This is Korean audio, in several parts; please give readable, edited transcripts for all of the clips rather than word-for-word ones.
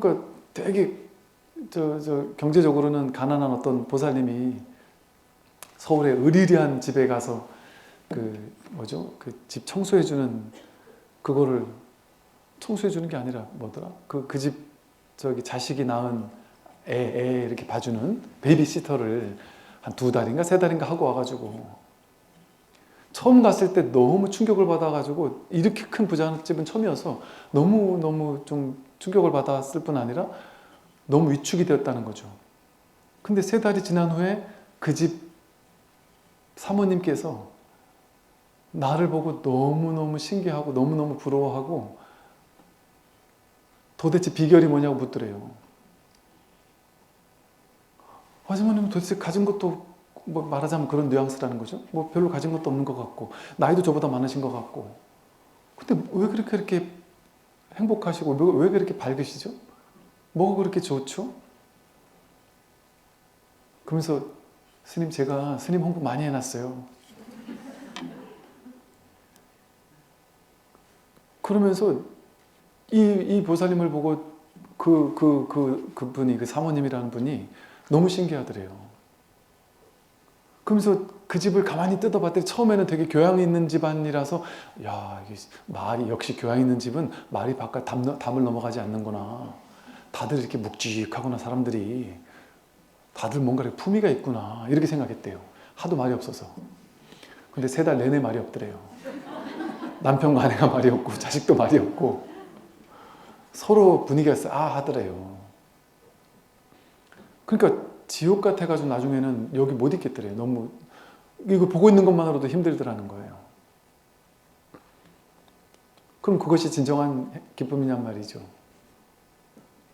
그러니까 되게 경제적으로는 가난한 어떤 보살님이 서울의 으리리한 집에 가서 그 집 청소해주는 그거를 청소해주는 게 아니라 뭐더라? 그 집 자식이 낳은 애 이렇게 봐주는 베이비시터를 한 2달인가 3달인가 하고 와가지고 처음 갔을 때 너무 충격을 받아가지고 이렇게 큰 부잣집은 처음이어서 너무 좀 충격을 받았을 뿐 아니라 너무 위축이 되었다는 거죠. 근데 3달이 지난 후에 그 집 사모님께서 나를 보고 너무너무 신기하고 너무너무 부러워하고 도대체 비결이 뭐냐고 묻더래요. 아주머님은 도대체 가진 것도 뭐 말하자면 그런 뉘앙스라는 거죠. 뭐 별로 가진 것도 없는 것 같고 나이도 저보다 많으신 것 같고 근데 왜 그렇게 행복하시고 왜 그렇게 밝으시죠? 뭐가 그렇게 좋죠? 그러면서 스님 제가 스님 홍보 많이 해놨어요. 그러면서 이 보살님을 보고 그분이 그 사모님이라는 분이 너무 신기하더래요. 그러면서 그 집을 가만히 뜯어봤더니 처음에는 되게 교양 있는 집안이라서 야, 이게 말이 역시 교양 있는 집은 말이 바깥 담을 넘어가지 않는구나. 다들 이렇게 묵직하구나 사람들이. 다들 뭔가 이렇게 품위가 있구나 이렇게 생각했대요. 하도 말이 없어서. 근데 3달 내내 말이 없더래요. 남편과 아내가 말이 없고 자식도 말이 없고 서로 분위기가 하더래요. 그러니까 지옥 같아가지고 나중에는 여기 못 있겠더래요. 너무 이거 보고 있는 것만으로도 힘들더라는 거예요. 그럼 그것이 진정한 기쁨이냔 말이죠.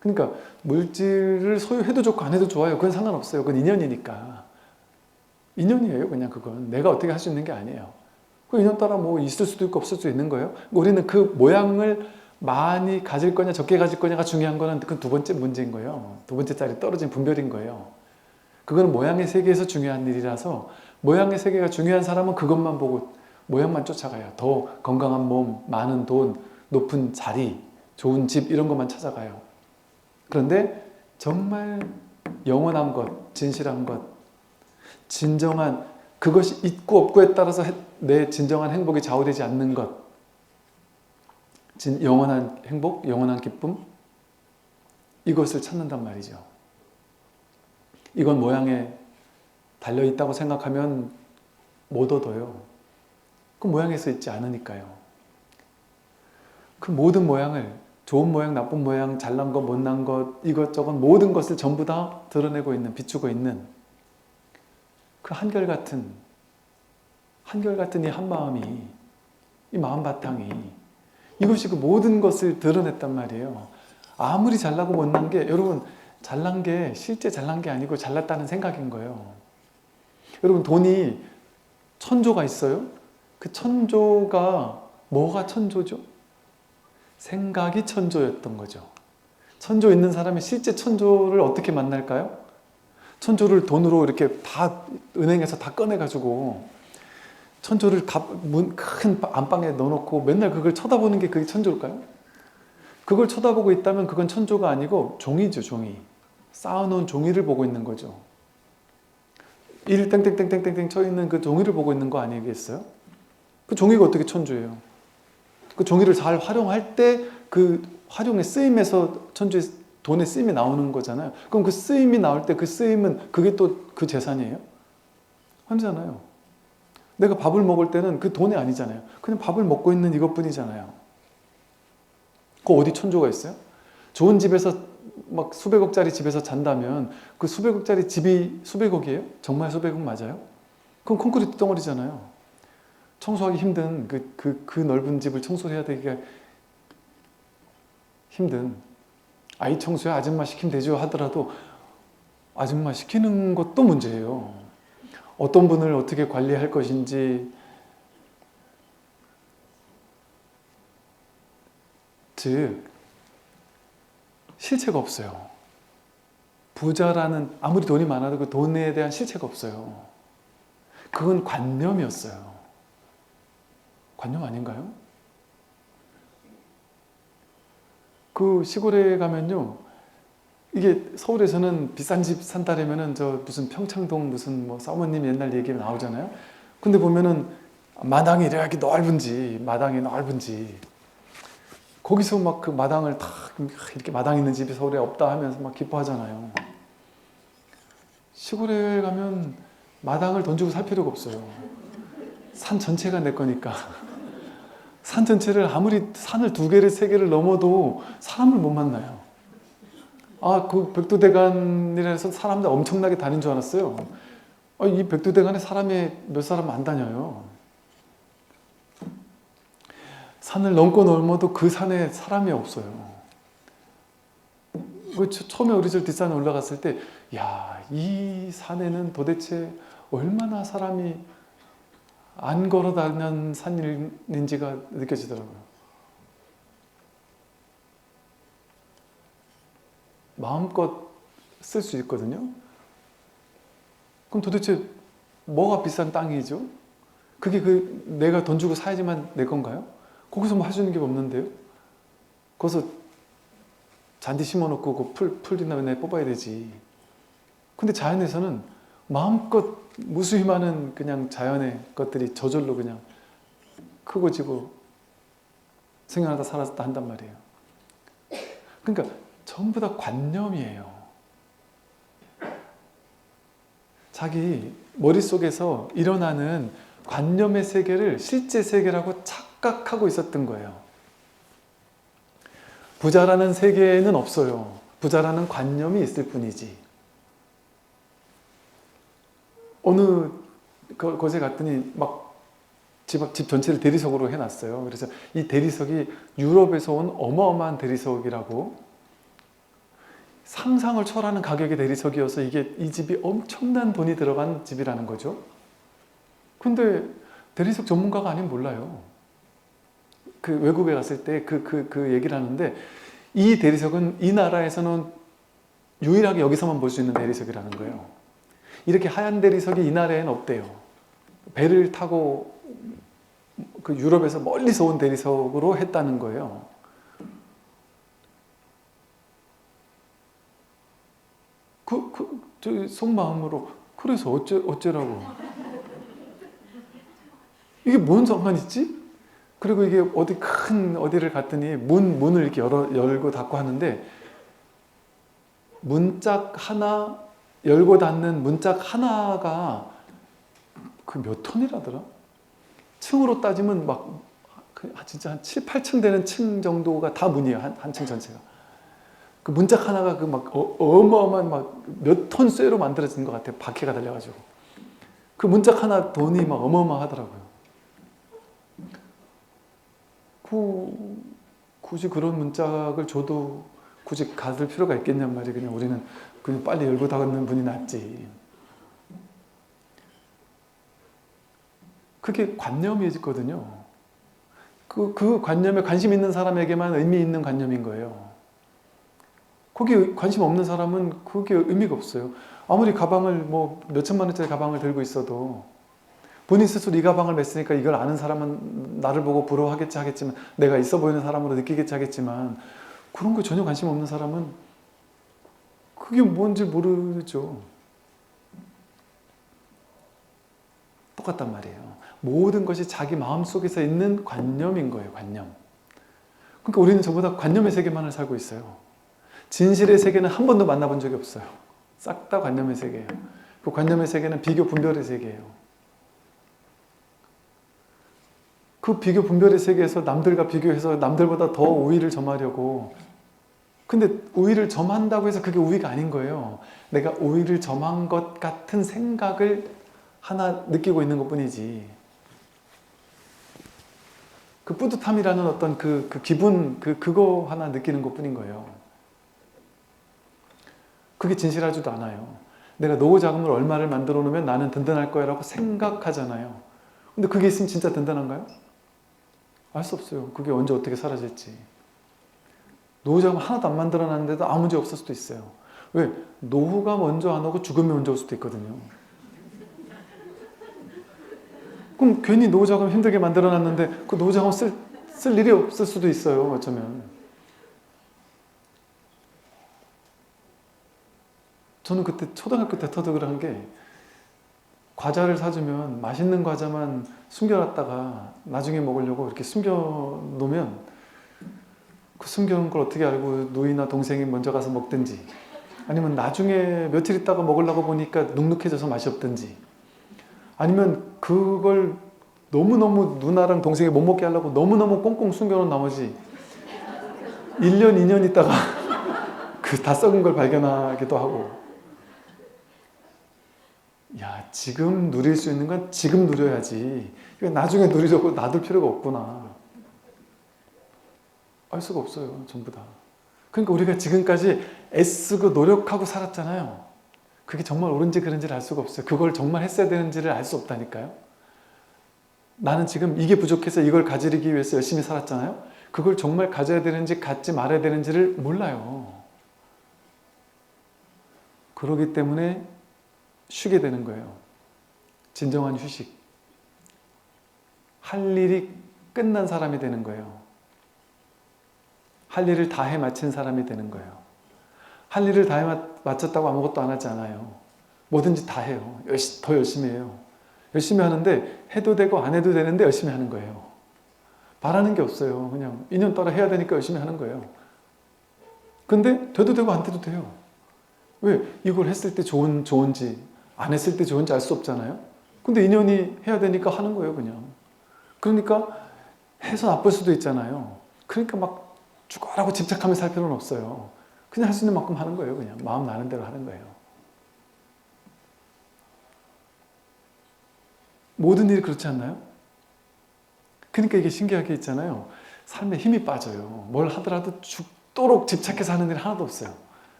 그러니까 물질을 소유해도 좋고 안 해도 좋아요. 그건 상관없어요. 그건 인연이니까. 인연이에요. 그냥 그건 내가 어떻게 할 수 있는 게 아니에요. 그 인연 따라 뭐 있을 수도 있고 없을 수도 있는 거예요. 우리는 그 모양을 많이 가질 거냐 적게 가질 거냐가 중요한 거는 그 2번째 문제인 거예요. 2번째 자리 떨어진 분별인 거예요. 그건 모양의 세계에서 중요한 일이라서 모양의 세계가 중요한 사람은 그것만 보고 모양만 쫓아가요. 더 건강한 몸, 많은 돈, 높은 자리, 좋은 집 이런 것만 찾아가요. 그런데 정말 영원한 것, 진실한 것, 진정한 그것이 있고 없고에 따라서 내 진정한 행복이 좌우되지 않는 것, 영원한 행복, 영원한 기쁨, 이것을 찾는단 말이죠. 이건 모양에 달려있다고 생각하면 못 얻어요. 그 모양에서 있지 않으니까요. 그 모든 모양을 좋은 모양, 나쁜 모양, 잘난 것, 못난 것, 이것저것 모든 것을 전부 다 드러내고 있는, 비추고 있는 그 한결같은 이 한마음이, 이 마음바탕이 이것이 그 모든 것을 드러냈단 말이에요. 아무리 잘나고 못난 게 여러분 잘난 게 실제 잘난 게 아니고 잘났다는 생각인 거예요. 여러분 돈이 1000조가 있어요. 그 1000조가 뭐가 1000조죠? 생각이 1000조였던 거죠. 1000조 있는 사람이 실제 1000조를 어떻게 만날까요? 1000조를 돈으로 이렇게 다 은행에서 다 꺼내가지고 1000조를 큰 안방에 넣어놓고 맨날 그걸 쳐다보는 게 그게 1000조일까요? 그걸 쳐다보고 있다면 그건 1000조가 아니고 종이죠, 종이. 쌓아놓은 종이를 보고 있는 거죠. 1 땡땡땡땡땡 쳐있는 그 종이를 보고 있는 거 아니겠어요? 그 종이가 어떻게 1000조예요? 그 종이를 잘 활용할 때 그 활용의 쓰임에서 1000조의 돈의 쓰임이 나오는 거잖아요. 그럼 그 쓰임이 나올 때 그 쓰임은 그게 또 그 재산이에요? 아니잖아요. 내가 밥을 먹을 때는 그 돈이 아니잖아요. 그냥 밥을 먹고 있는 이것뿐이잖아요. 그 어디 1000조가 있어요? 좋은 집에서 막 수백억짜리 집에서 잔다면 그 수백억짜리 집이 수백억이에요? 정말 수백억 맞아요? 그럼 콘크리트 덩어리잖아요. 청소하기 힘든 그 넓은 집을 청소해야 되기가 힘든 아이 청소에 아줌마 시키면 되죠 하더라도 아줌마 시키는 것도 문제예요. 어떤 분을 어떻게 관리할 것인지, 즉 실체가 없어요. 부자라는 아무리 돈이 많아도 그 돈에 대한 실체가 없어요. 그건 관념이었어요. 관념 아닌가요? 그 시골에 가면요 이게 서울에서는 비싼 집 산다라면은 저 무슨 평창동 무슨 뭐 사모님 옛날 얘기 나오잖아요. 근데 보면은 마당이 이렇게 넓은지, 마당이 넓은지, 거기서 막 그 마당을 다 이렇게 마당 있는 집이 서울에 없다 하면서 막 기뻐하잖아요. 시골에 가면 마당을 돈 주고 살 필요가 없어요. 산 전체가 내 거니까. 산 전체를 아무리 산을 2개를 3개를 넘어도 사람을 못 만나요. 아, 그 백두대간이라서 사람들 엄청나게 다닌 줄 알았어요. 아, 이 백두대간에 사람이 몇 사람 안 다녀요. 산을 넘고 넘어도 그 산에 사람이 없어요. 처음에 우리 저 뒷산에 올라갔을 때, 야, 이 산에는 도대체 얼마나 사람이 안 걸어 다니는 산인지가 느껴지더라고요. 마음껏 쓸 수 있거든요. 그럼 도대체 뭐가 비싼 땅이죠? 그게 내가 돈 주고 사야지만 내 건가요? 거기서 뭐 할 수 있는 게 없는데요? 거기서 잔디 심어놓고 그 풀이나 내 뽑아야 되지. 근데 자연에서는 마음껏 무수히 많은 그냥 자연의 것들이 저절로 그냥 크고 지고 생겨나다 사라졌다 한단 말이에요. 그러니까 전부 다 관념이에요. 자기 머릿속에서 일어나는 관념의 세계를 실제 세계라고 착각하고 있었던 거예요. 부자라는 세계는 없어요. 부자라는 관념이 있을 뿐이지. 어느 곳에 갔더니 막 집 전체를 대리석으로 해놨어요. 그래서 이 대리석이 유럽에서 온 어마어마한 대리석이라고, 상상을 초월하는 가격의 대리석이어서 이 집이 엄청난 돈이 들어간 집이라는 거죠. 근데 대리석 전문가가 아니면 몰라요. 그 외국에 갔을 때 그 얘기를 하는데, 이 대리석은 이 나라에서는 유일하게 여기서만 볼 수 있는 대리석이라는 거예요. 이렇게 하얀 대리석이 이 나라에는 없대요. 배를 타고 그 유럽에서 멀리서 온 대리석으로 했다는 거예요. 저 속마음으로, 그래서 어째라고. 이게 뭔 상관 있지? 그리고 이게 어디를 갔더니 문을 이렇게 열고 닫고 하는데, 문짝 하나, 열고 닫는 문짝 하나가 그 몇 톤이라더라? 층으로 따지면 막 진짜 한 7, 8층 되는 층 정도가 다 문이에요. 한 층 전체가. 그 문짝 하나가 어마어마한 몇 톤 쇠로 만들어진 것 같아요. 바퀴가 달려가지고. 그 문짝 하나 돈이 막 어마어마하더라고요. 굳이 그런 문짝을 줘도 굳이 가질 필요가 있겠냔 말이에요. 그냥 우리는 그냥 빨리 열고 닫는 분이 낫지. 그게 관념이거든요. 그 관념에 관심 있는 사람에게만 의미 있는 관념인 거예요. 거기에 관심 없는 사람은 그게 의미가 없어요. 아무리 가방을 뭐 몇천만 원짜리 가방을 들고 있어도 본인 스스로 이 가방을 맸으니까 이걸 아는 사람은 나를 보고 부러워하겠지 하겠지만, 내가 있어 보이는 사람으로 느끼겠지 하겠지만, 그런 거 전혀 관심 없는 사람은 그게 뭔지 모르죠. 똑같단 말이에요. 모든 것이 자기 마음속에서 있는 관념인 거예요. 관념. 그러니까 우리는 전부 다 관념의 세계만을 살고 있어요. 진실의 세계는 한 번도 만나본 적이 없어요. 싹 다 관념의 세계예요. 그 관념의 세계는 비교 분별의 세계예요. 그 비교 분별의 세계에서 남들과 비교해서 남들보다 더 우위를 점하려고, 근데 우위를 점한다고 해서 그게 우위가 아닌 거예요. 내가 우위를 점한 것 같은 생각을 하나 느끼고 있는 것 뿐이지, 그 뿌듯함이라는 어떤 그 기분, 그거 하나 느끼는 것 뿐인 거예요. 그게 진실하지도 않아요. 내가 노후 자금을 얼마를 만들어 놓으면 나는 든든할 거야 라고 생각하잖아요. 근데 그게 있으면 진짜 든든한가요? 알 수 없어요. 그게 언제 어떻게 사라질지. 노후 자금 하나도 안 만들어 놨는데도 아무 문제 없을 수도 있어요. 왜? 노후가 먼저 안 오고 죽음이 먼저 올 수도 있거든요. 그럼 괜히 노후 자금 힘들게 만들어 놨는데 그 노후 자금 쓸 일이 없을 수도 있어요. 어쩌면. 저는 그때 초등학교 때 터득을 한 게 과자를 사주면 맛있는 과자만 숨겨놨다가 나중에 먹으려고 이렇게 숨겨놓으면 그 숨겨놓은 걸 어떻게 알고 누이나 동생이 먼저 가서 먹든지 아니면 나중에 며칠 있다가 먹으려고 보니까 눅눅해져서 맛이 없든지 아니면 그걸 너무너무 누나랑 동생이 못 먹게 하려고 너무너무 꽁꽁 숨겨놓은 나머지 1년, 2년 있다가 그 다 썩은 걸 발견하기도 하고 야, 지금 누릴 수 있는 건 지금 누려야지 나중에 누리려고 놔둘 필요가 없구나. 알 수가 없어요. 전부 다. 그러니까 우리가 지금까지 애쓰고 노력하고 살았잖아요. 그게 정말 옳은지 그른지를 알 수가 없어요. 그걸 정말 했어야 되는지를 알 수 없다니까요. 나는 지금 이게 부족해서 이걸 가지기 위해서 열심히 살았잖아요. 그걸 정말 가져야 되는지 갖지 말아야 되는지를 몰라요. 그렇기 때문에 쉬게 되는 거예요. 진정한 휴식. 할 일이 끝난 사람이 되는 거예요. 할 일을 다 해 마친 사람이 되는 거예요. 할 일을 다 해 마쳤다고 아무것도 안 하지 않아요. 뭐든지 다 해요. 더 열심히 해요. 열심히 하는데 해도 되고 안 해도 되는데 열심히 하는 거예요. 바라는 게 없어요. 그냥 인연 따라 해야 되니까 열심히 하는 거예요. 근데 돼도 되고 안 돼도 돼요. 왜? 이걸 했을 때 좋은지 안 했을 때 좋은지 알 수 없잖아요. 근데 인연이 해야 되니까 하는 거예요. 그냥. 그러니까 해서 나쁠 수도 있잖아요. 그러니까 막 죽어라고 집착하면서 할 필요는 없어요. 그냥 할 수 있는 만큼 하는 거예요. 그냥 마음 나는 대로 하는 거예요. 모든 일이 그렇지 않나요? 그러니까 이게 신기하게 있잖아요. 삶에 힘이 빠져요. 뭘 하더라도 죽도록 집착해서 하는 일 하나도 없어요.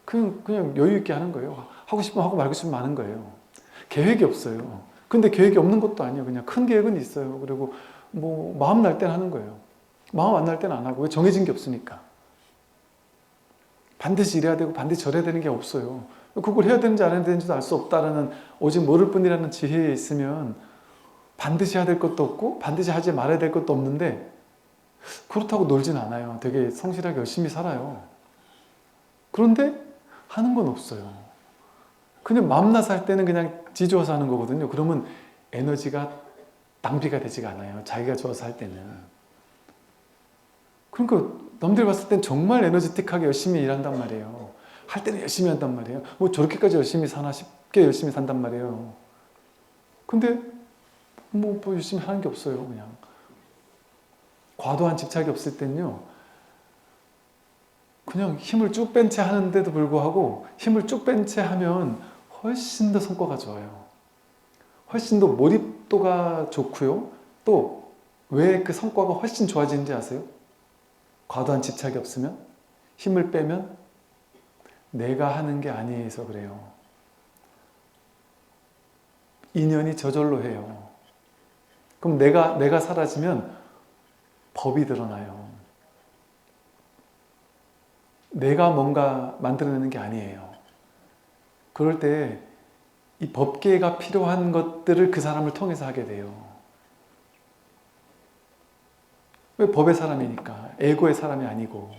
그냥 여유 있게 하는 거예요. 하고 싶으면 하고 말고 싶으면 마는 거예요. 계획이 없어요. 근데 계획이 없는 것도 아니에요. 그냥 큰 계획은 있어요. 그리고 뭐 마음 날 때는 하는 거예요. 마음 안 날 때는 안 하고. 왜? 정해진 게 없으니까. 반드시 이래야 되고 반드시 저래야 되는 게 없어요. 그걸 해야 되는지 안 해야 되는지도 알 수 없다라는 오직 모를 뿐이라는 지혜에 있으면 반드시 해야 될 것도 없고 반드시 하지 말아야 될 것도 없는데 그렇다고 놀진 않아요. 되게 성실하게 열심히 살아요. 그런데 하는 건 없어요. 그냥 마음나서 할 때는 그냥 지 좋아서 하는 거거든요. 그러면 에너지가 낭비가 되지가 않아요. 자기가 좋아서 할 때는. 그러니까 남들 봤을 땐 정말 에너지틱하게 열심히 일한단 말이에요. 할 때는 열심히 한단 말이에요. 뭐 저렇게까지 열심히 사나 싶게 열심히 산단 말이에요. 근데 뭐 열심히 하는 게 없어요. 그냥 과도한 집착이 없을 땐요. 그냥 힘을 쭉 뺀 채 하는데도 불구하고 힘을 쭉 뺀 채 하면 훨씬 더 성과가 좋아요. 훨씬 더 몰입도가 좋고요. 또 왜 그 성과가 훨씬 좋아지는지 아세요? 과도한 집착이 없으면? 힘을 빼면? 내가 하는 게 아니어서 그래요. 인연이 저절로 해요. 그럼 내가 사라지면 법이 드러나요. 내가 뭔가 만들어내는 게 아니에요. 그럴 때 이 법계가 필요한 것들을 그 사람을 통해서 하게 돼요. 왜? 법의 사람이니까. 에고의 사람이 아니고.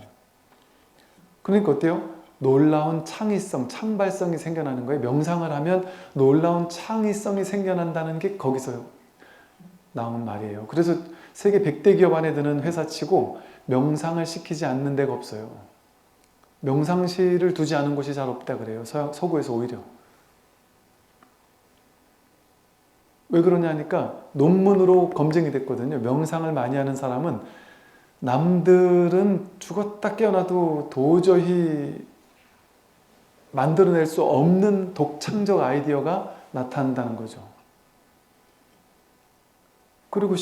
그러니까 어때요? 놀라운 창의성, 창발성이 생겨나는 거예요. 명상을 하면 놀라운 창의성이 생겨난다는 게 거기서 나온 말이에요. 그래서 세계 100대 기업 안에 드는 회사치고 명상을 시키지 않는 데가 없어요. 명상실을 두지 않은 곳이 잘 없다 그래요. 서구에서 오히려. 왜 그러냐니까 논문으로 검증이 됐거든요. 명상을 많이 하는 사람은 남들은 죽었다 깨어나도 도저히 만들어낼 수 없는 독창적 아이디어가 나타난다는 거죠. 그리고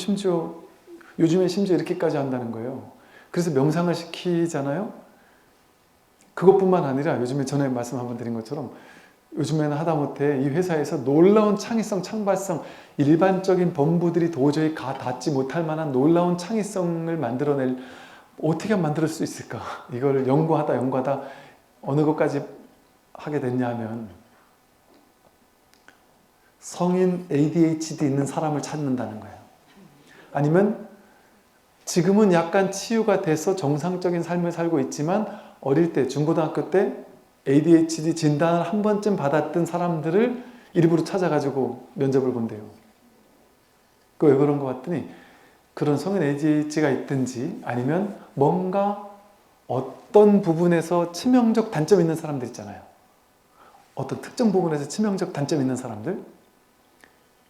요즘에 심지어 이렇게까지 한다는 거예요. 그래서 명상을 시키잖아요. 그것뿐만 아니라 요즘에 전에 말씀 한번 드린 것처럼 요즘에는 하다못해 이 회사에서 놀라운 창의성, 창발성, 일반적인 본부들이 도저히 닿지 못할 만한 놀라운 창의성을 만들어낼, 어떻게 만들 수 있을까? 이걸 연구하다 어느 것까지 하게 됐냐 하면 성인 ADHD 있는 사람을 찾는다는 거예요. 아니면 지금은 약간 치유가 돼서 정상적인 삶을 살고 있지만 어릴 때, 중고등학교 때 ADHD 진단을 한 번쯤 받았던 사람들을 일부러 찾아가지고 면접을 본대요. 그 왜 그런 것 같더니 그런 성인 ADHD가 있든지 아니면 뭔가 어떤 부분에서 치명적 단점 있는 사람들 있잖아요. 어떤 특정 부분에서 치명적 단점 있는 사람들,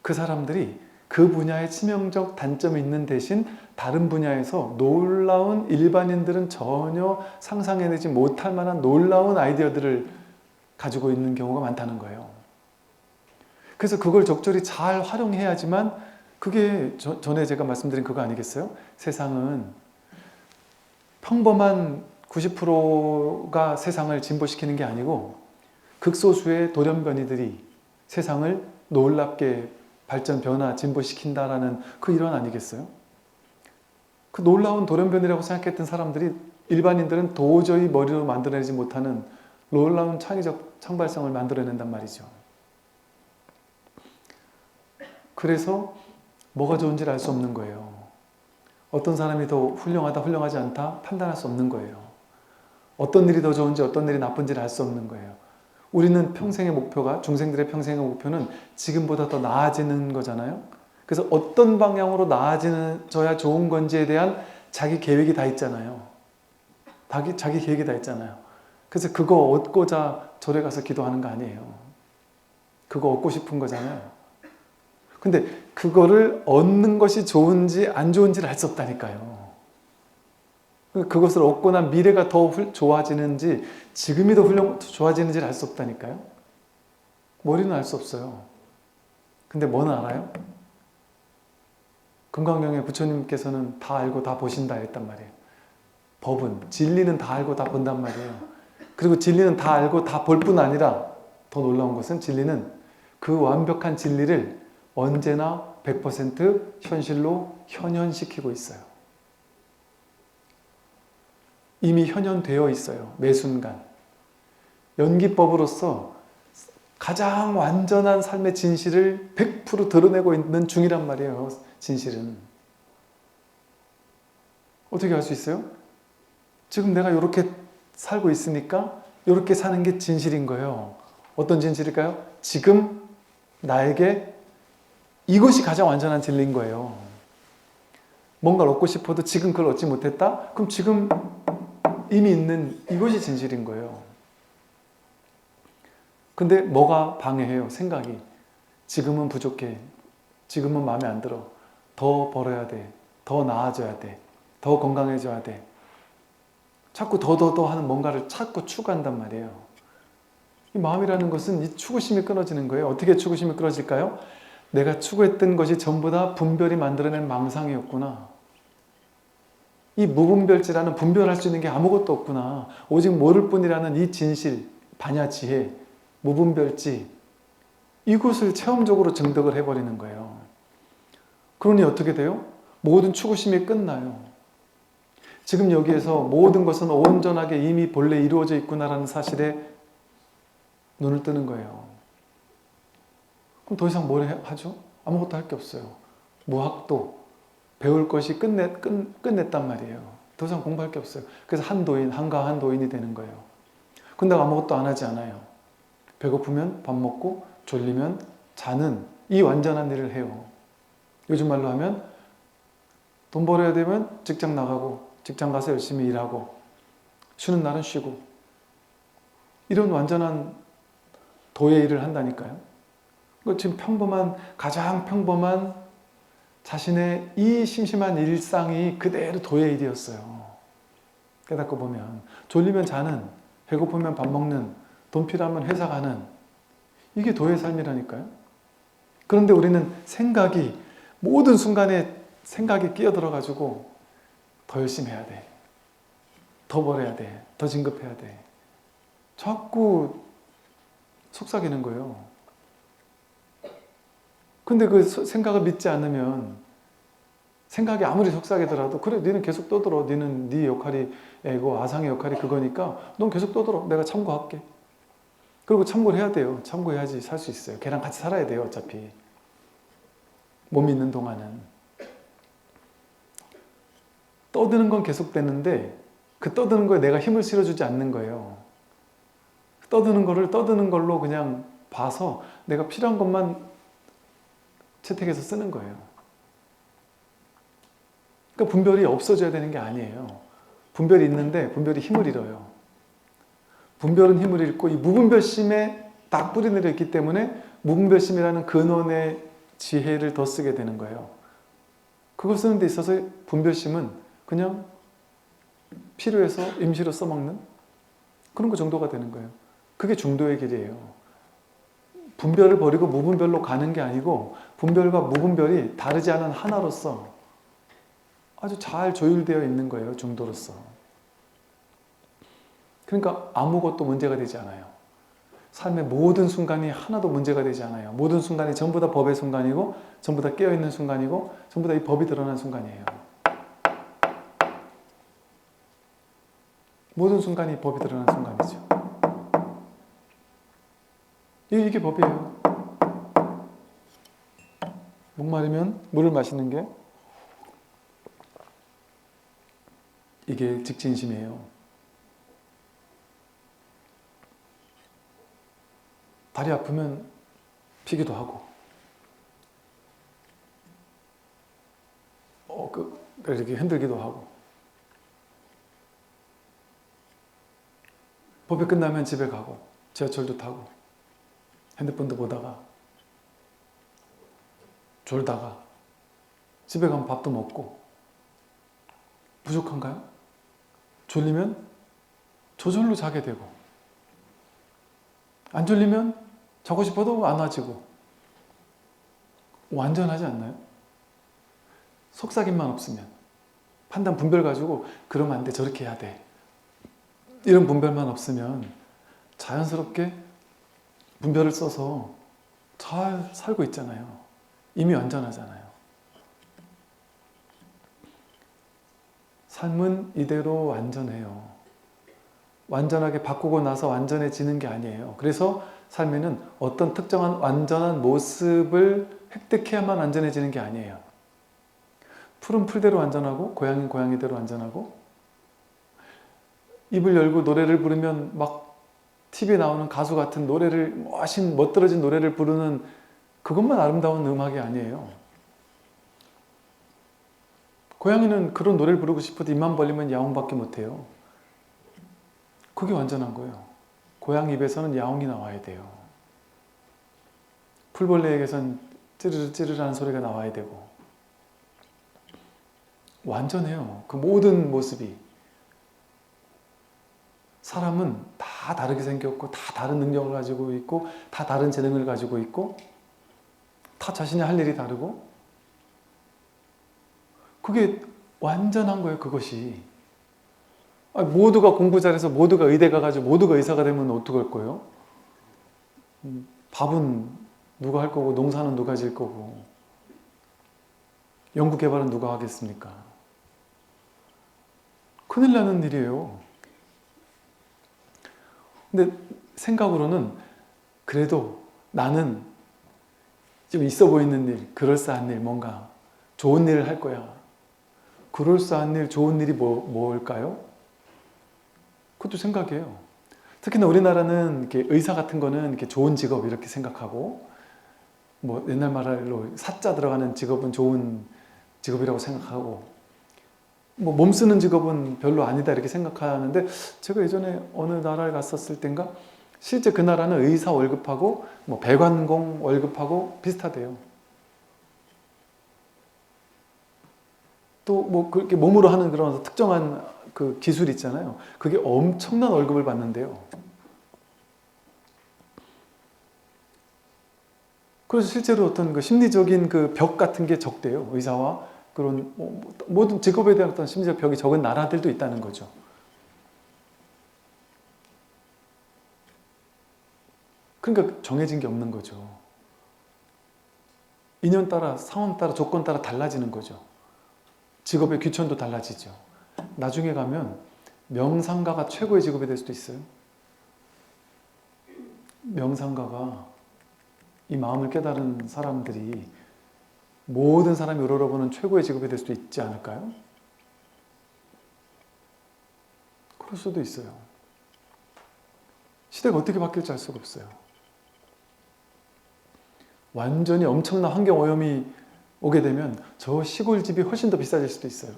그 사람들이 그 분야에 치명적 단점이 있는 대신 다른 분야에서 놀라운, 일반인들은 전혀 상상해내지 못할 만한 놀라운 아이디어들을 가지고 있는 경우가 많다는 거예요. 그래서 그걸 적절히 잘 활용해야지만, 그게 전에 제가 말씀드린 그거 아니겠어요? 세상은 평범한 90%가 세상을 진보시키는 게 아니고 극소수의 돌연변이들이 세상을 놀랍게 발전, 변화, 진보시킨다라는 그 일환 아니겠어요? 그 놀라운 돌연변이라고 생각했던 사람들이 일반인들은 도저히 머리로 만들어내지 못하는 놀라운 창의적 창발성을 만들어낸단 말이죠. 그래서 뭐가 좋은지를 알 수 없는 거예요. 어떤 사람이 더 훌륭하다, 훌륭하지 않다 판단할 수 없는 거예요. 어떤 일이 더 좋은지 어떤 일이 나쁜지를 알 수 없는 거예요. 우리는 평생의 목표가, 중생들의 평생의 목표는 지금보다 더 나아지는 거잖아요. 그래서 어떤 방향으로 나아져야 좋은 건지에 대한 자기 계획이 다 있잖아요. 자기 계획이 다 있잖아요. 그래서 그거 얻고자 절에 가서 기도하는 거 아니에요. 그거 얻고 싶은 거잖아요. 근데 그거를 얻는 것이 좋은지 안 좋은지를 알 수 없다니까요. 그것을 얻고 난 미래가 더 좋아지는지 지금이 더 좋아지는지를 알 수 없다니까요. 머리는 알 수 없어요. 근데 뭐는 알아요? 금강경에 부처님께서는 다 알고 다 보신다 했단 말이에요. 법은, 진리는 다 알고 다 본단 말이에요. 그리고 진리는 다 알고 다 볼 뿐 아니라 더 놀라운 것은 진리는 그 완벽한 진리를 언제나 100% 현실로 현현시키고 있어요. 이미 현현되어 있어요. 매 순간. 연기법으로서 가장 완전한 삶의 진실을 100% 드러내고 있는 중이란 말이에요. 진실은. 어떻게 할 수 있어요? 지금 내가 이렇게 살고 있으니까 이렇게 사는 게 진실인 거예요. 어떤 진실일까요? 지금 나에게 이것이 가장 완전한 진리인 거예요. 뭔가를 얻고 싶어도 지금 그걸 얻지 못했다? 그럼 지금 이미 있는 이것이 진실인 거예요. 근데 뭐가 방해해요? 생각이. 지금은 부족해. 지금은 마음에 안 들어. 더 벌어야 돼. 더 나아져야 돼. 더 건강해져야 돼. 자꾸 더 하는 뭔가를 자꾸 추구한단 말이에요. 이 마음이라는 것은 이 추구심이 끊어지는 거예요. 어떻게 추구심이 끊어질까요? 내가 추구했던 것이 전부 다 분별이 만들어낸 망상이었구나. 이 무분별지라는 분별할 수 있는 게 아무것도 없구나. 오직 모를 뿐이라는 이 진실, 반야지혜, 무분별지, 이것을 체험적으로 증득을 해버리는 거예요. 그러니 어떻게 돼요? 모든 추구심이 끝나요. 지금 여기에서 모든 것은 온전하게 이미 본래 이루어져 있구나라는 사실에 눈을 뜨는 거예요. 그럼 더 이상 뭘 하죠? 아무것도 할 게 없어요. 무학도 배울 것이 끝냈단 말이에요. 더 이상 공부할 게 없어요. 그래서 한가한 도인이 되는 거예요. 근데 아무것도 안 하지 않아요. 배고프면 밥 먹고 졸리면 자는 이 완전한 일을 해요. 요즘 말로 하면 돈 벌어야 되면 직장 나가고 직장 가서 열심히 일하고 쉬는 날은 쉬고 이런 완전한 도의 일을 한다니까요. 지금 가장 평범한 자신의 이 심심한 일상이 그대로 도의 일이었어요. 깨닫고 보면 졸리면 자는, 배고프면 밥 먹는, 돈 필요하면 회사 가는, 이게 도의 삶이라니까요. 그런데 우리는 모든 순간에 생각이 끼어들어가지고 더 열심히 해야 돼, 더 벌어야 돼, 더 진급해야 돼, 자꾸 속삭이는 거예요. 근데 그 생각을 믿지 않으면, 생각이 아무리 속삭이더라도 그래, 너는 계속 떠들어. 너는 네 역할이 이거 아상의 역할이 그거니까 넌 계속 떠들어. 내가 참고할게. 그리고 참고를 해야 돼요. 참고해야지 살 수 있어요. 걔랑 같이 살아야 돼요. 어차피 몸이 있는 동안은. 떠드는 건 계속 되는데 그 떠드는 거에 내가 힘을 실어주지 않는 거예요. 떠드는 걸로 그냥 봐서 내가 필요한 것만 채택해서 쓰는 거예요. 그러니까 분별이 없어져야 되는 게 아니에요. 분별이 있는데 분별이 힘을 잃어요. 분별은 힘을 잃고 이 무분별심에 딱 뿌리내려 있기 때문에 무분별심이라는 근원의 지혜를 더 쓰게 되는 거예요. 그걸 쓰는 데 있어서 분별심은 그냥 필요해서 임시로 써먹는 그런 거 정도가 되는 거예요. 그게 중도의 길이에요. 분별을 버리고 무분별로 가는 게 아니고 분별과 무분별이 다르지 않은 하나로서 아주 잘 조율되어 있는 거예요. 중도로서. 그러니까 아무것도 문제가 되지 않아요. 삶의 모든 순간이 하나도 문제가 되지 않아요. 모든 순간이 전부 다 법의 순간이고 전부 다 깨어있는 순간이고 전부 다 이 법이 드러난 순간이에요. 모든 순간이 법이 드러난 순간이죠. 이게 법이에요. 목마르면 물을 마시는 게 이게 직진심이에요. 다리 아프면 피기도 하고 이렇게 흔들기도 하고 법이 끝나면 집에 가고 지하철도 타고 핸드폰도 보다가 졸다가 집에 가면 밥도 먹고 부족한가요? 졸리면 저절로 자게 되고 안 졸리면 자고 싶어도 안 와지고 완전하지 않나요? 속삭임만 없으면 판단 분별 가지고 그러면 안 돼 저렇게 해야 돼 이런 분별만 없으면 자연스럽게 분별을 써서 잘 살고 있잖아요. 이미 완전하잖아요. 삶은 이대로 완전해요. 완전하게 바꾸고 나서 완전해지는 게 아니에요. 그래서 삶에는 어떤 특정한 완전한 모습을 획득해야만 완전해지는 게 아니에요. 풀은 풀대로 완전하고 고양이는 고양이대로 완전하고 입을 열고 노래를 부르면 막 TV에 나오는 가수 같은 노래를 멋들어진 노래를 부르는 그것만 아름다운 음악이 아니에요. 고양이는 그런 노래를 부르고 싶어도 입만 벌리면 야옹밖에 못해요. 그게 완전한 거예요. 고양이 입에서는 야옹이 나와야 돼요. 풀벌레에게선 찌르르 찌르르 하는 소리가 나와야 되고 완전해요. 그 모든 모습이. 사람은 다 다르게 생겼고 다 다른 능력을 가지고 있고 다 다른 재능을 가지고 있고 다 자신이 할 일이 다르고 그게 완전한 거예요. 그것이. 모두가 공부 잘해서 모두가 의대 가가지고 모두가 의사가 되면 어떡할 거예요? 밥은 누가 할 거고 농사는 누가 질 거고 연구개발은 누가 하겠습니까? 큰일 나는 일이에요. 근데 생각으로는 그래도 나는 좀 있어 보이는 일, 그럴싸한 일, 뭔가 좋은 일을 할 거야. 그럴싸한 일, 좋은 일이 뭘까요? 그것도 생각해요. 특히나 우리나라는 이렇게 의사 같은 거는 이렇게 좋은 직업 이렇게 생각하고 뭐 옛날 말로 사자 들어가는 직업은 좋은 직업이라고 생각하고 뭐 몸 쓰는 직업은 별로 아니다 이렇게 생각하는데 제가 예전에 어느 나라에 갔었을 땐가 실제 그 나라는 의사 월급하고 뭐 배관공 월급하고 비슷하대요. 또 뭐 그렇게 몸으로 하는 그런 특정한 그 기술 있잖아요. 그게 엄청난 월급을 받는데요. 그래서 실제로 어떤 그 심리적인 그 벽 같은 게 적대요. 의사와 그런 모든 직업에 대한 어떤 심리적 벽이 적은 나라들도 있다는 거죠. 그러니까 정해진 게 없는 거죠. 인연 따라, 상황 따라, 조건 따라 달라지는 거죠. 직업의 귀천도 달라지죠. 나중에 가면 명상가가 최고의 직업이 될 수도 있어요. 명상가가 이 마음을 깨달은 사람들이 모든 사람이 우러러보는 최고의 직업이 될 수도 있지 않을까요? 그럴 수도 있어요. 시대가 어떻게 바뀔지 알 수가 없어요. 완전히 엄청난 환경 오염이 오게 되면 저 시골집이 훨씬 더 비싸질 수도 있어요.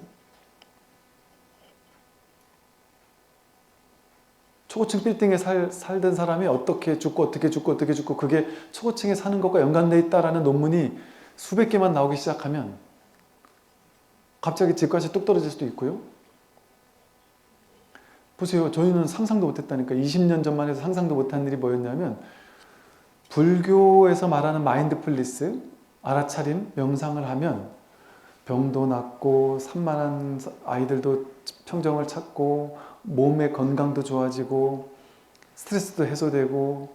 초고층 빌딩에 살던 사람이 어떻게 죽고 어떻게 죽고 어떻게 죽고 그게 초고층에 사는 것과 연관되어 있다라는 논문이 수백 개만 나오기 시작하면 갑자기 집값이 뚝 떨어질 수도 있고요. 보세요. 저희는 상상도 못했다니까. 20년 전만 해도 상상도 못한 일이 뭐였냐면 불교에서 말하는 마인드풀리스, 알아차림, 명상을 하면 병도 낫고 산만한 아이들도 평정을 찾고 몸의 건강도 좋아지고 스트레스도 해소되고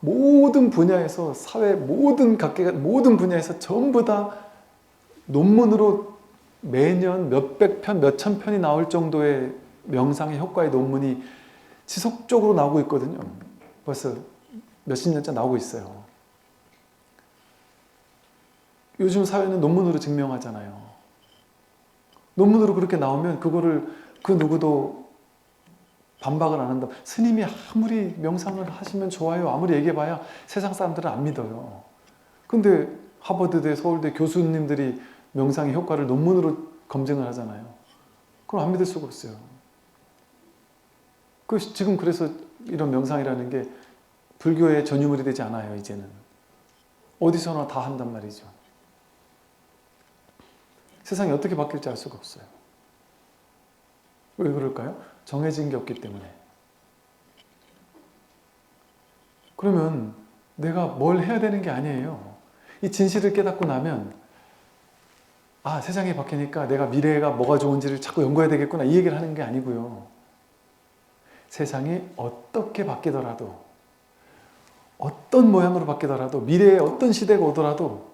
모든 분야에서 사회 모든 각계가 모든 분야에서 전부 다 논문으로 매년 몇백 편, 몇천 편이 나올 정도의 명상의 효과의 논문이 지속적으로 나오고 있거든요. 벌써 몇십 년째 나오고 있어요. 요즘 사회는 논문으로 증명하잖아요. 논문으로 그렇게 나오면 그거를 그 누구도 반박을 안 한다. 스님이 아무리 명상을 하시면 좋아요. 아무리 얘기해봐야 세상 사람들은 안 믿어요. 근데 하버드대, 서울대 교수님들이 명상의 효과를 논문으로 검증을 하잖아요. 그럼 안 믿을 수가 없어요. 지금 그래서 이런 명상이라는 게 불교의 전유물이 되지 않아요, 이제는. 어디서나 다 한단 말이죠. 세상이 어떻게 바뀔지 알 수가 없어요. 왜 그럴까요? 정해진 게 없기 때문에. 그러면 내가 뭘 해야 되는 게 아니에요. 이 진실을 깨닫고 나면 아, 세상이 바뀌니까 내가 미래가 뭐가 좋은지를 자꾸 연구해야 되겠구나 이 얘기를 하는 게 아니고요. 세상이 어떻게 바뀌더라도 어떤 모양으로 바뀌더라도 미래에 어떤 시대가 오더라도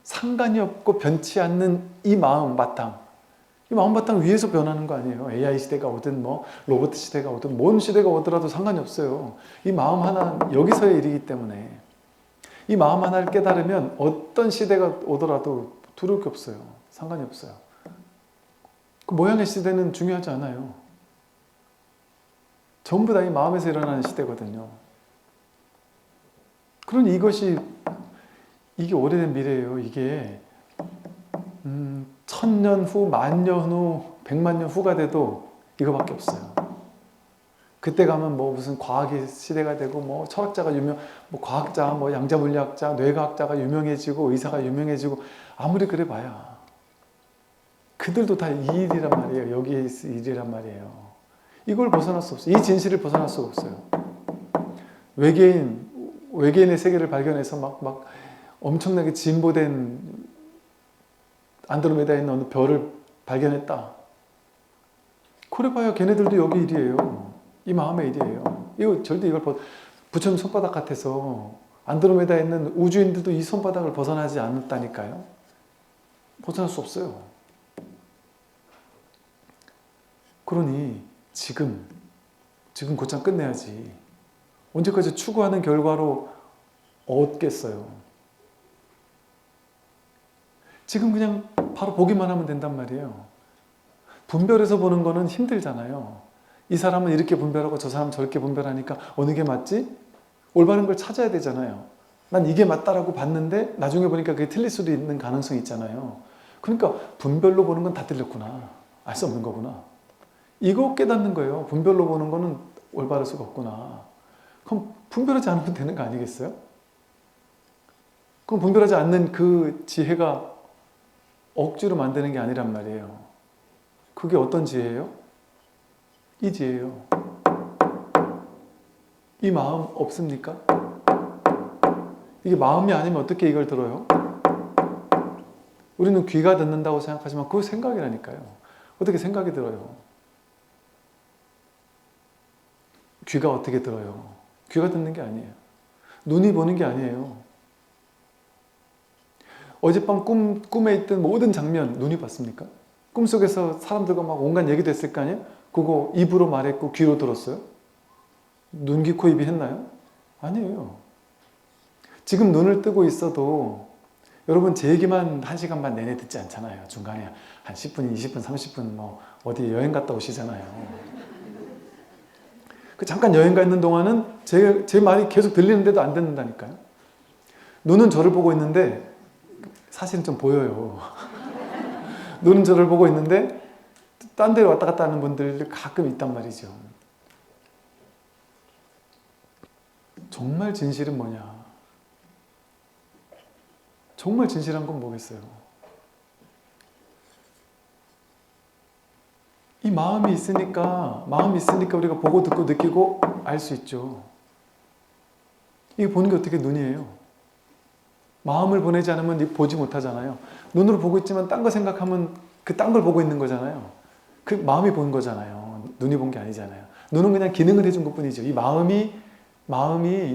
상관이 없고 변치 않는 이 마음 바탕, 이 마음 바탕 위에서 변하는 거 아니에요. AI 시대가 오든 뭐 로봇 시대가 오든 뭔 시대가 오더라도 상관이 없어요. 이 마음 하나 여기서의 일이기 때문에 이 마음 하나를 깨달으면 어떤 시대가 오더라도 두려울 게 없어요. 상관이 없어요. 그 모양의 시대는 중요하지 않아요. 전부 다 이 마음에서 일어나는 시대거든요. 그러니 이게 오래된 미래예요. 이게 1000년 후, 10,000년 후, 100만 년 후가 돼도 이거밖에 없어요. 그때 가면 뭐 무슨 과학의 시대가 되고 뭐 철학자가 뭐 과학자, 뭐 양자물리학자, 뇌과학자가 유명해지고 의사가 유명해지고 아무리 그래 봐야 그들도 다 이 일이란 말이에요. 여기에 있을 일이란 말이에요. 이걸 벗어날 수 없어요. 이 진실을 벗어날 수가 없어요. 외계인의 세계를 발견해서 막 엄청나게 진보된 안드로메다에 있는 어느 별을 발견했다. 그래 봐야 걔네들도 여기 일이에요. 이 마음의 일이에요. 이거 절대 이걸 부처님 손바닥 같아서 안드로메다에 있는 우주인들도 이 손바닥을 벗어나지 않았다니까요. 벗어날 수 없어요. 그러니 지금 곧장 끝내야지. 언제까지 추구하는 결과로 얻겠어요. 지금 그냥 바로 보기만 하면 된단 말이에요. 분별해서 보는 거는 힘들잖아요. 이 사람은 이렇게 분별하고 저 사람은 저렇게 분별하니까 어느 게 맞지? 올바른 걸 찾아야 되잖아요. 난 이게 맞다라고 봤는데 나중에 보니까 그게 틀릴 수도 있는 가능성이 있잖아요. 그러니까 분별로 보는 건 다 틀렸구나. 알 수 없는 거구나. 이거 깨닫는 거예요. 분별로 보는 거는 올바를 수가 없구나. 그럼 분별하지 않으면 되는 거 아니겠어요? 그럼 분별하지 않는 그 지혜가 억지로 만드는 게 아니란 말이에요. 그게 어떤 지혜예요? 이 지혜예요. 이 마음 없습니까? 이게 마음이 아니면 어떻게 이걸 들어요? 우리는 귀가 듣는다고 생각하지만 그거 생각이라니까요. 어떻게 생각이 들어요? 귀가 어떻게 들어요? 귀가 듣는 게 아니에요. 눈이 보는 게 아니에요. 어젯밤 꿈에 있던 모든 장면 눈이 봤습니까? 꿈속에서 사람들과 막 온갖 얘기도 했을 거 아니에요? 그거 입으로 말했고 귀로 들었어요? 눈, 귀, 코, 입이 했나요? 아니에요. 지금 눈을 뜨고 있어도 여러분 제 얘기만 1시간만 내내 듣지 않잖아요. 중간에 한 10분, 20분, 30분 뭐 어디 여행 갔다 오시잖아요. 그 잠깐 여행 가 있는 동안은 제 말이 계속 들리는데도 안 듣는다니까요. 눈은 저를 보고 있는데 사실은 좀 보여요. 눈은 저를 보고 있는데 딴 데로 왔다 갔다 하는 분들 가끔 있단 말이죠. 정말 진실은 뭐냐? 정말 진실한 건 뭐겠어요? 이 마음이 있으니까 우리가 보고 듣고 느끼고 알 수 있죠. 이게 보는 게 어떻게 눈이에요? 마음을 보내지 않으면 보지 못하잖아요. 눈으로 보고 있지만 딴 거 생각하면 그 딴 걸 보고 있는 거잖아요. 그 마음이 본 거잖아요. 눈이 본 게 아니잖아요. 눈은 그냥 기능을 해준 것 뿐이죠. 이 마음이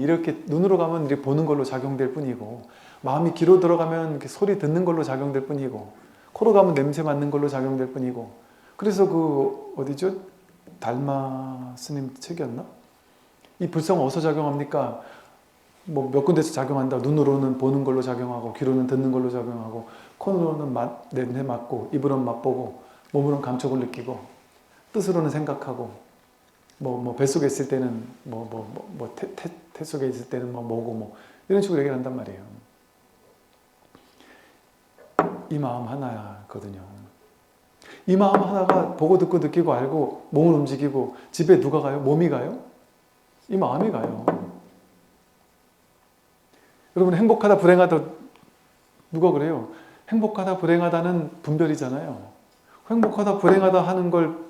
이렇게 눈으로 가면 이렇게 보는 걸로 작용될 뿐이고, 마음이 귀로 들어가면 이렇게 소리 듣는 걸로 작용될 뿐이고, 코로 가면 냄새 맡는 걸로 작용될 뿐이고. 그래서 어디죠? 달마 스님 책이었나? 이 불성 어디서 작용합니까? 뭐 몇 군데서 작용한다. 눈으로는 보는 걸로 작용하고, 귀로는 듣는 걸로 작용하고, 코로는 냄새 맡고, 입으로는 맛보고, 몸으로는 감촉을 느끼고, 뜻으로는 생각하고, 뱃속에 있을 때는 태 속에 있을 때는 뭐고 이런 식으로 얘기를 한단 말이에요. 이 마음 하나거든요. 이 마음 하나가 보고 듣고 느끼고 알고 몸을 움직이고, 집에 누가 가요? 몸이 가요? 이 마음이 가요. 여러분, 행복하다 불행하다 누가 그래요? 행복하다 불행하다는 분별이잖아요. 행복하다 불행하다 하는 걸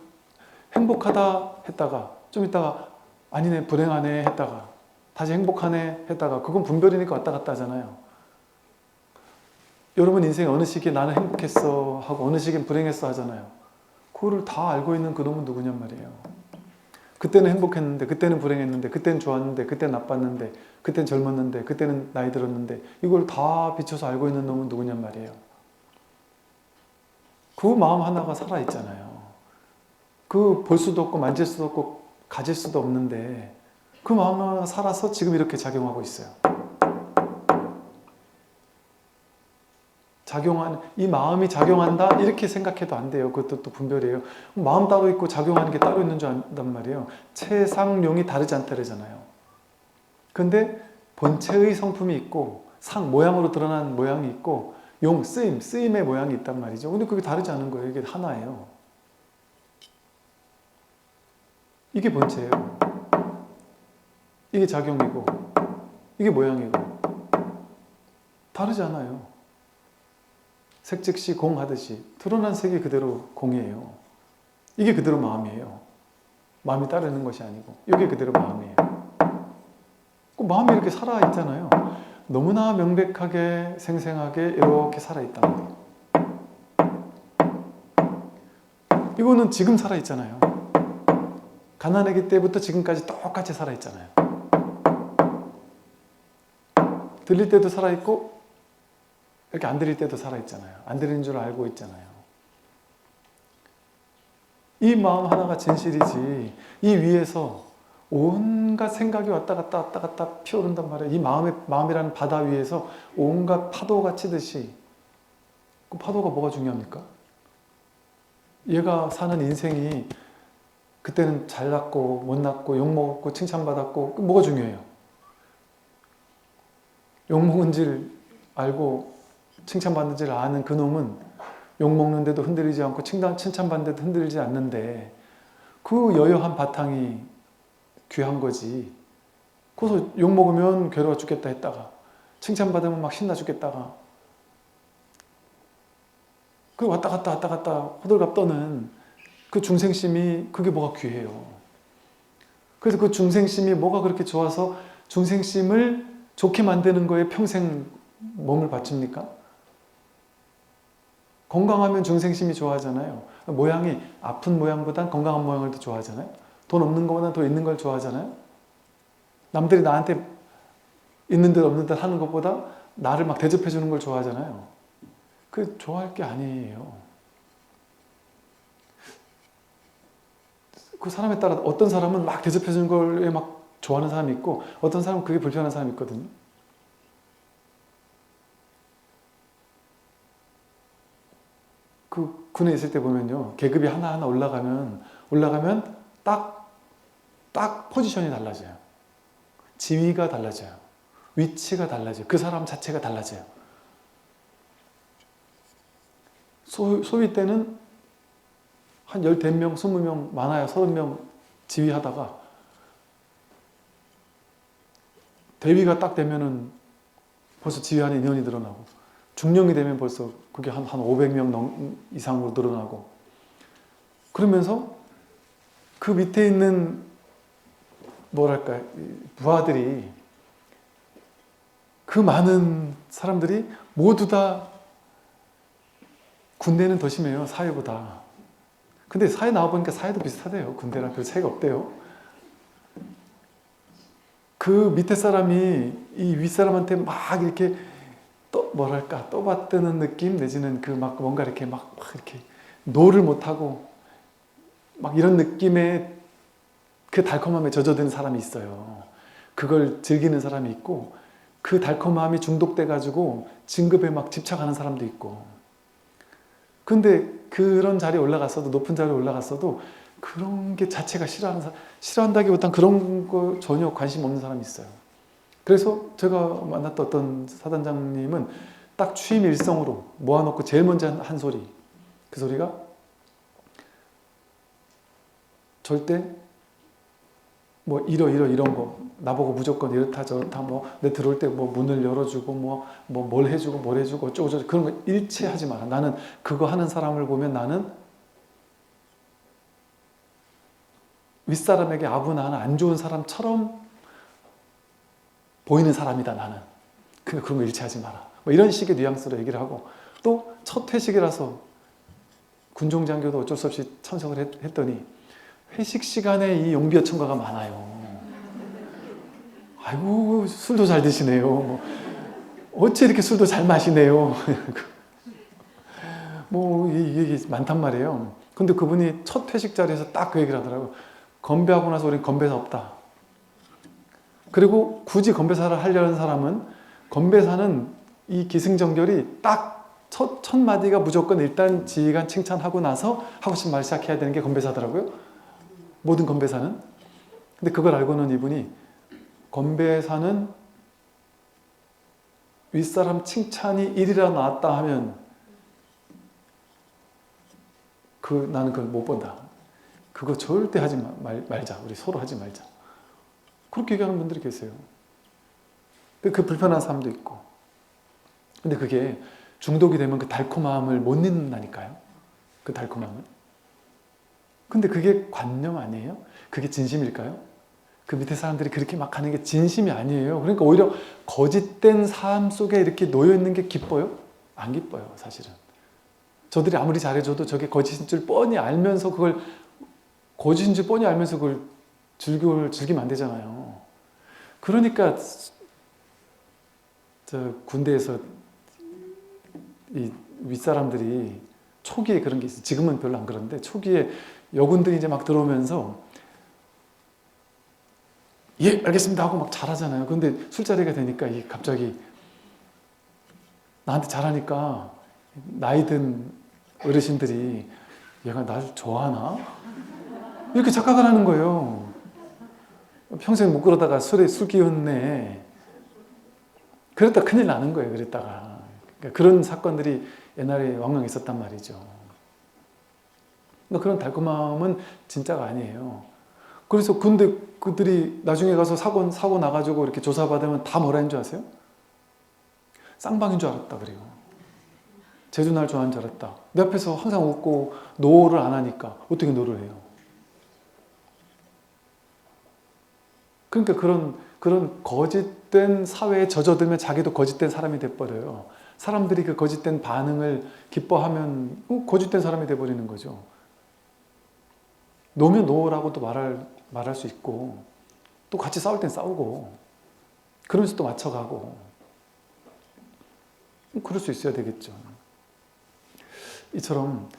행복하다 했다가 좀 있다가 아니네 불행하네 했다가 다시 행복하네 했다가, 그건 분별이니까 왔다 갔다 하잖아요. 여러분 인생에 어느 시기에 나는 행복했어 하고 어느 시기엔 불행했어 하잖아요. 그거를 다 알고 있는 그놈은 누구냔 말이에요. 그때는 행복했는데, 그때는 불행했는데, 그때는 좋았는데, 그때는 나빴는데, 그때는 젊었는데, 그때는 나이 들었는데, 이걸 다 비춰서 알고 있는 놈은 누구냔 말이에요. 그 마음 하나가 살아있잖아요. 그 볼 수도 없고 만질 수도 없고 가질 수도 없는데 그 마음 하나가 살아서 지금 이렇게 작용하고 있어요. 이 마음이 작용한다 이렇게 생각해도 안 돼요. 그것도 또 분별이에요. 마음 따로 있고 작용하는 게 따로 있는 줄 안단 말이에요. 체상용이 다르지 않다 그러잖아요. 근데 본체의 성품이 있고 모양으로 드러난 모양이 있고 쓰임의 모양이 있단 말이죠. 근데 그게 다르지 않은 거예요. 이게 하나예요. 이게 본체예요. 이게 작용이고 이게 모양이고 다르지 않아요. 색 즉시 공 하듯이 드러난 색이 그대로 공이에요. 이게 그대로 마음이에요. 마음이 따르는 것이 아니고 이게 그대로 마음이에요. 그 마음이 이렇게 살아있잖아요. 너무나 명백하게 생생하게 이렇게 살아있다는 거예요. 이거는 지금 살아있잖아요. 가난하기 때부터 지금까지 똑같이 살아있잖아요. 들릴 때도 살아있고 이렇게 안 들릴 때도 살아있잖아요. 안 들리는 줄 알고 있잖아요. 이 마음 하나가 진실이지, 이 위에서 온갖 생각이 왔다 갔다 피어오른단 말이에요. 이 마음이라는 바다 위에서 온갖 파도가 치듯이. 그 파도가 뭐가 중요합니까? 얘가 사는 인생이 그때는 잘났고 못났고 욕먹었고 칭찬받았고 뭐가 중요해요? 욕먹은 줄 알고 칭찬받는 줄 아는 그놈은 욕먹는데도 흔들리지 않고 칭찬받는데도 흔들리지 않는데 그 여여한 바탕이 귀한 거지. 그래서 욕먹으면 괴로워 죽겠다 했다가 칭찬받으면 막 신나 죽겠다가 그 왔다 갔다 호들갑 떠는 그 중생심이, 그게 뭐가 귀해요. 그래서 그 중생심이 뭐가 그렇게 좋아서 중생심을 좋게 만드는 거에 평생 몸을 바칩니까? 건강하면 중생심이 좋아하잖아요. 모양이 아픈 모양보단 건강한 모양을 더 좋아하잖아요. 돈 없는 것보다 돈 있는 걸 좋아하잖아요. 남들이 나한테 있는 듯 없는 듯 하는 것보다 나를 막 대접해 주는 걸 좋아하잖아요. 그 좋아할 게 아니에요. 그 사람에 따라 어떤 사람은 막 대접해 주는 걸 막 좋아하는 사람이 있고 어떤 사람은 그게 불편한 사람이 있거든요. 그 군에 있을 때 보면요, 계급이 하나하나 올라가면 딱 딱 포지션이 달라져요. 지위가 달라져요. 위치가 달라져요. 그 사람 자체가 달라져요. 소위 때는 한 15명, 20명, 많아야 30명 지휘하다가 대위가 딱 되면은 벌써 지휘하는 인원이 늘어나고, 중령이 되면 벌써 그게 한 500명 이상으로 늘어나고, 그러면서 그 밑에 있는 뭐랄까 부하들이, 그 많은 사람들이 모두 다, 군대는 더 심해요, 사회보다. 근데 사회 나와보니까 사회도 비슷하대요. 군대랑 별 차이가 없대요. 그 밑에 사람이 이 윗사람한테 막 이렇게 뭐랄까 떠받드는 느낌 내지는 그 막 뭔가 이렇게 막 이렇게 노를 못하고 막 이런 느낌의 그 달콤함에 젖어드는 사람이 있어요. 그걸 즐기는 사람이 있고, 그 달콤함이 중독돼 가지고 진급에 막 집착하는 사람도 있고. 근데 그런 자리에 올라갔어도, 높은 자리에 올라갔어도 그런 게 자체가 싫어한다기보단 그런 거 전혀 관심 없는 사람이 있어요. 그래서 제가 만났던 어떤 사단장님은 딱 취임 일성으로 모아놓고 제일 먼저 한 소리, 그 소리가 절대 뭐 이런 거 나보고 무조건 이렇다 저렇다, 뭐 내 들어올 때 뭐 문을 열어주고 뭐 뭘 해주고 뭘 해주고 어쩌고 그런 거 일체 하지 마라. 나는 그거 하는 사람을 보면 나는 윗사람에게 아부나는 안 좋은 사람처럼 보이는 사람이다 나는. 그러니까 그런 거 일체 하지 마라. 뭐 이런 식의 뉘앙스로 얘기를 하고, 또 첫 회식이라서 군종장교도 어쩔 수 없이 참석을 했더니 회식 시간에 이 용비어천가가 많아요. 아이고 술도 잘 드시네요. 뭐 어째 이렇게 술도 잘 마시네요. 뭐 이게 많단 말이에요. 근데 그분이 첫 회식 자리에서 딱 그 얘기를 하더라고요. 건배하고 나서 우린 건배사 없다. 그리고 굳이 건배사를 하려는 사람은, 건배사는 이 기승전결이 딱 첫 마디가 무조건 일단 지휘관 칭찬하고 나서 하고 싶은 말 시작해야 되는 게 건배사더라고요. 모든 건배사는. 근데 그걸 알고는 이분이, 건배사는 윗사람 칭찬이 1이라 나왔다 하면 나는 그걸 못 본다. 그거 절대 하지 말자. 우리 서로 하지 말자. 그렇게 얘기하는 분들이 계세요. 그 불편한 사람도 있고. 근데 그게 중독이 되면 그 달콤함을 못 잊는다니까요. 그 달콤함을. 근데 그게 관념 아니에요? 그게 진심일까요? 그 밑에 사람들이 그렇게 막 하는 게 진심이 아니에요. 그러니까 오히려 거짓된 삶 속에 이렇게 놓여있는 게 기뻐요? 안 기뻐요, 사실은. 저들이 아무리 잘해줘도 저게 거짓인 줄 뻔히 알면서 그걸, 거짓인 줄 뻔히 알면서 그걸 즐기면 안 되잖아요. 그러니까 저 군대에서 이 윗사람들이 초기에 그런 게 있어요. 지금은 별로 안 그런데 초기에 여군들이 이제 막 들어오면서 예 알겠습니다 하고 막 잘하잖아요. 근데 술자리가 되니까 갑자기 나한테 잘하니까 나이 든 어르신들이 얘가 날 좋아하나? 이렇게 착각을 하는 거예요. 평생 못 그러다가 술 기운내. 그랬다 큰일 나는 거예요. 그랬다가. 그러니까 그런 사건들이 옛날에 왕왕 있었단 말이죠. 그러니까 그런 달콤함은 진짜가 아니에요. 그래서 근데 그들이 나중에 가서 사고 나가지고 이렇게 조사받으면 다 뭐라 했는 줄 아세요? 쌍방인 줄 알았다 그래요. 제주 날 좋아하는 줄 알았다. 내 앞에서 항상 웃고 노를 안 하니까 어떻게 노를 해요? 그러니까 그런 거짓된 사회에 젖어들면 자기도 거짓된 사람이 돼버려요. 사람들이 그 거짓된 반응을 기뻐하면 거짓된 사람이 돼버리는 거죠. 노면 노라고 또 말할 수 있고, 또 같이 싸울 땐 싸우고, 그러면서 또 맞춰가고, 그럴 수 있어야 되겠죠. 이처럼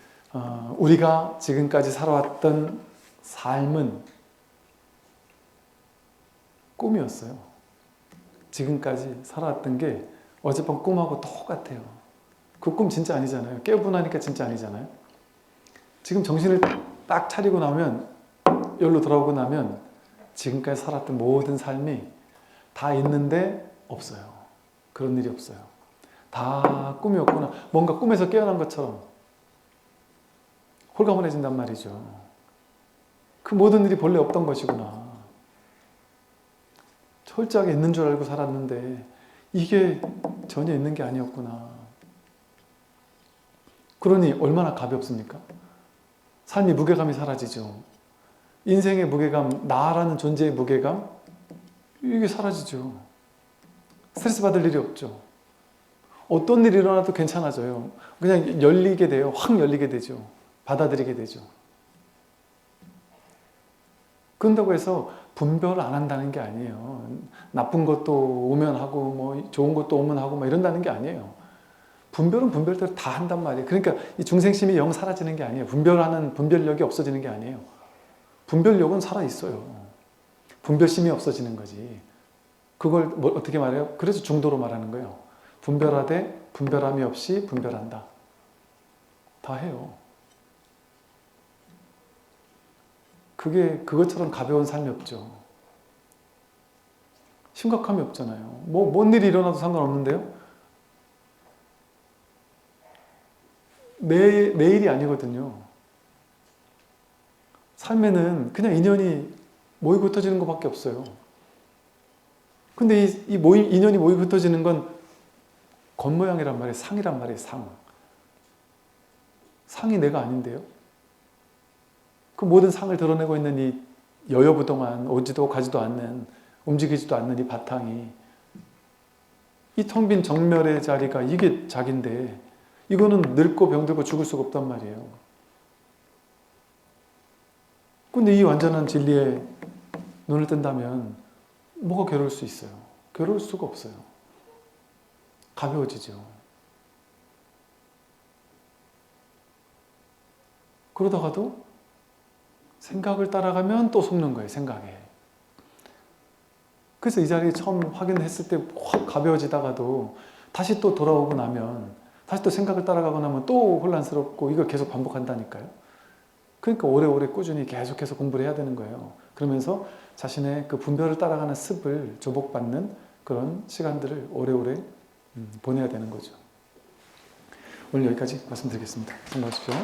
우리가 지금까지 살아왔던 삶은 꿈이었어요. 지금까지 살아왔던 게 어젯밤 꿈하고 똑같아요. 그 꿈 진짜 아니잖아요. 깨우고 나니까 진짜 아니잖아요. 지금 정신을 딱 차리고 나면, 열로 돌아오고 나면 지금까지 살았던 모든 삶이 다 있는데 없어요. 그런 일이 없어요. 다 꿈이었구나. 뭔가 꿈에서 깨어난 것처럼 홀가분해진단 말이죠. 그 모든 일이 본래 없던 것이구나. 철저하게 있는 줄 알고 살았는데 이게 전혀 있는 게 아니었구나. 그러니 얼마나 가볍습니까? 삶이 무게감이 사라지죠. 인생의 무게감, 나라는 존재의 무게감, 이게 사라지죠. 스트레스 받을 일이 없죠. 어떤 일이 일어나도 괜찮아져요. 그냥 열리게 돼요. 확 열리게 되죠. 받아들이게 되죠. 그런다고 해서 분별을 안 한다는 게 아니에요. 나쁜 것도 오면 하고 뭐 좋은 것도 오면 하고 막 이런다는 게 아니에요. 분별은 분별대로 다 한단 말이에요. 그러니까 이 중생심이 영 사라지는 게 아니에요. 분별하는 분별력이 없어지는 게 아니에요. 분별력은 살아있어요. 분별심이 없어지는 거지. 그걸 뭐 어떻게 말해요? 그래서 중도로 말하는 거예요. 분별하되 분별함이 없이 분별한다. 다 해요. 그것처럼 가벼운 삶이 없죠. 심각함이 없잖아요. 뭔 일이 일어나도 상관없는데요? 내일이 아니거든요. 삶에는 그냥 인연이 모이고 흩어지는 것밖에 없어요. 근데 인연이 모이고 흩어지는 건 겉모양이란 말이에요. 상이란 말이에요. 상이 내가 아닌데요. 그 모든 상을 드러내고 있는 이 여여부동한 오지도 가지도 않는 움직이지도 않는 이 바탕이 이 텅 빈 정멸의 자리가 이게 자기인데 이거는 늙고 병들고 죽을 수가 없단 말이에요. 근데 이 완전한 진리에 눈을 뜬다면 뭐가 괴로울 수 있어요? 괴로울 수가 없어요. 가벼워지죠. 그러다가도 생각을 따라가면 또 속는 거예요. 생각에. 그래서 이 자리에 처음 확인했을 때 확 가벼워지다가도 다시 또 돌아오고 나면 다시 또 생각을 따라가고 나면 또 혼란스럽고 이걸 계속 반복한다니까요. 그러니까 오래오래 꾸준히 계속해서 공부를 해야 되는 거예요. 그러면서 자신의 그 분별을 따라가는 습을 조복받는 그런 시간들을 오래오래 보내야 되는 거죠. 오늘 여기까지 말씀드리겠습니다. 참고하십시오.